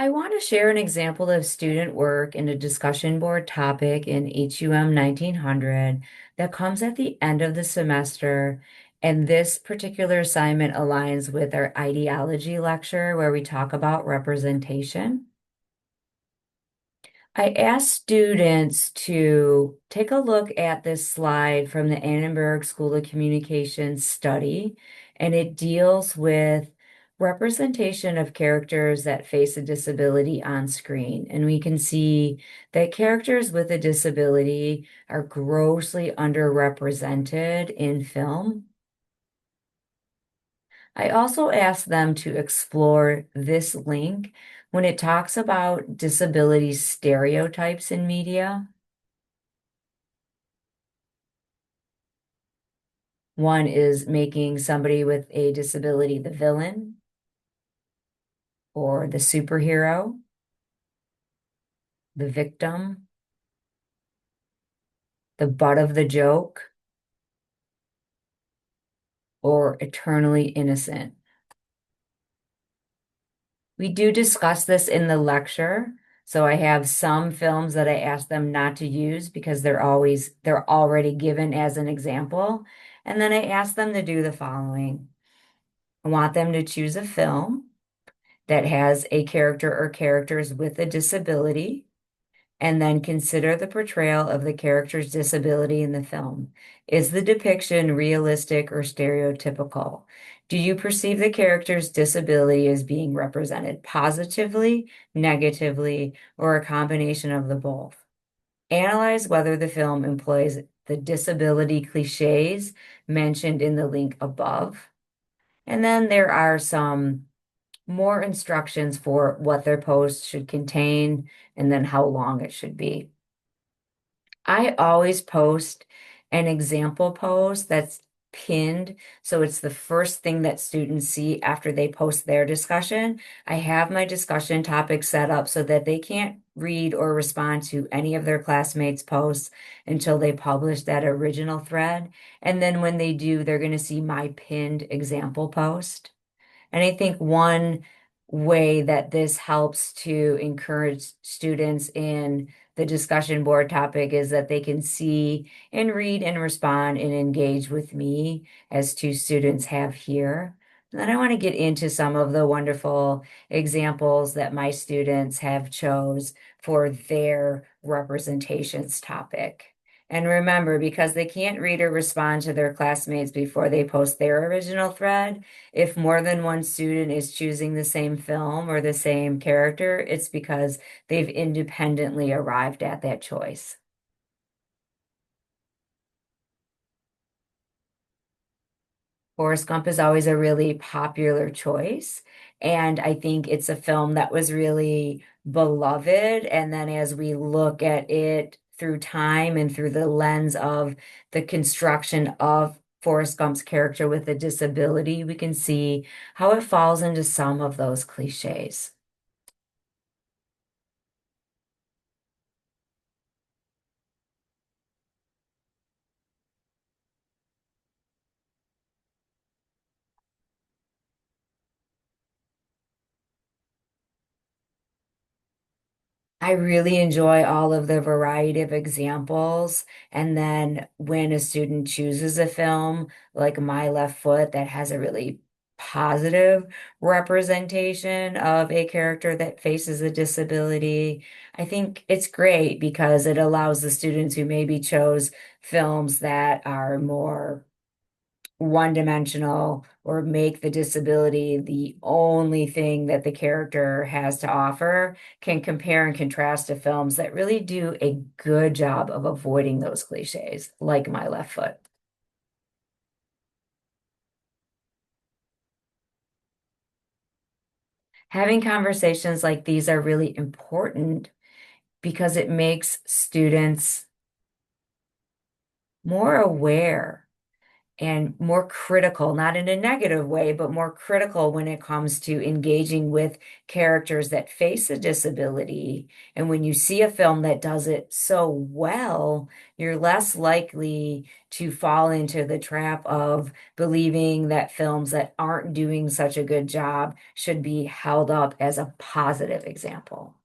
I want to share an example of student work in a discussion board topic in HUM 1900 that comes at the end of the semester. And this particular assignment aligns with our ideology lecture where we talk about representation. I asked students to take a look at this slide from the Annenberg School of Communication study, and it deals with representation of characters that face a disability on screen. And we can see that characters with a disability are grossly underrepresented in film. I also asked them to explore this link when it talks about disability stereotypes in media. One is making somebody with a disability the villain or the superhero, the victim, the butt of the joke, or eternally innocent. We do discuss this in the lecture. So I have some films that I ask them not to use because they're already given as an example. And then I ask them to do the following. I want them to choose a film that has a character or characters with a disability, and then consider the portrayal of the character's disability in the film. Is the depiction realistic or stereotypical? Do you perceive the character's disability as being represented positively, negatively, or a combination of the both? Analyze whether the film employs the disability cliches mentioned in the link above. And then there are some more instructions for what their post should contain and then how long it should be. I always post an example post that's pinned. So it's the first thing that students see after they post their discussion. I have my discussion topic set up so that they can't read or respond to any of their classmates' posts until they publish that original thread. And then when they do, they're going to see my pinned example post. And I think one way that this helps to encourage students in the discussion board topic is that they can see and read and respond and engage with me as two students have here. And then I want to get into some of the wonderful examples that my students have chose for their representations topic. And remember, because they can't read or respond to their classmates before they post their original thread, if more than one student is choosing the same film or the same character, it's because they've independently arrived at that choice. Forrest Gump is always a really popular choice. And I think it's a film that was really beloved. And then as we look at it through time and through the lens of the construction of Forrest Gump's character with a disability, we can see how it falls into some of those cliches. I really enjoy all of the variety of examples. And then when a student chooses a film like My Left Foot that has a really positive representation of a character that faces a disability, I think it's great because it allows the students who maybe chose films that are more one-dimensional or make the disability the only thing that the character has to offer can compare and contrast to films that really do a good job of avoiding those cliches, like My Left Foot. Having conversations like these are really important because it makes students more aware and more critical, not in a negative way, but more critical when it comes to engaging with characters that face a disability. And when you see a film that does it so well, you're less likely to fall into the trap of believing that films that aren't doing such a good job should be held up as a positive example.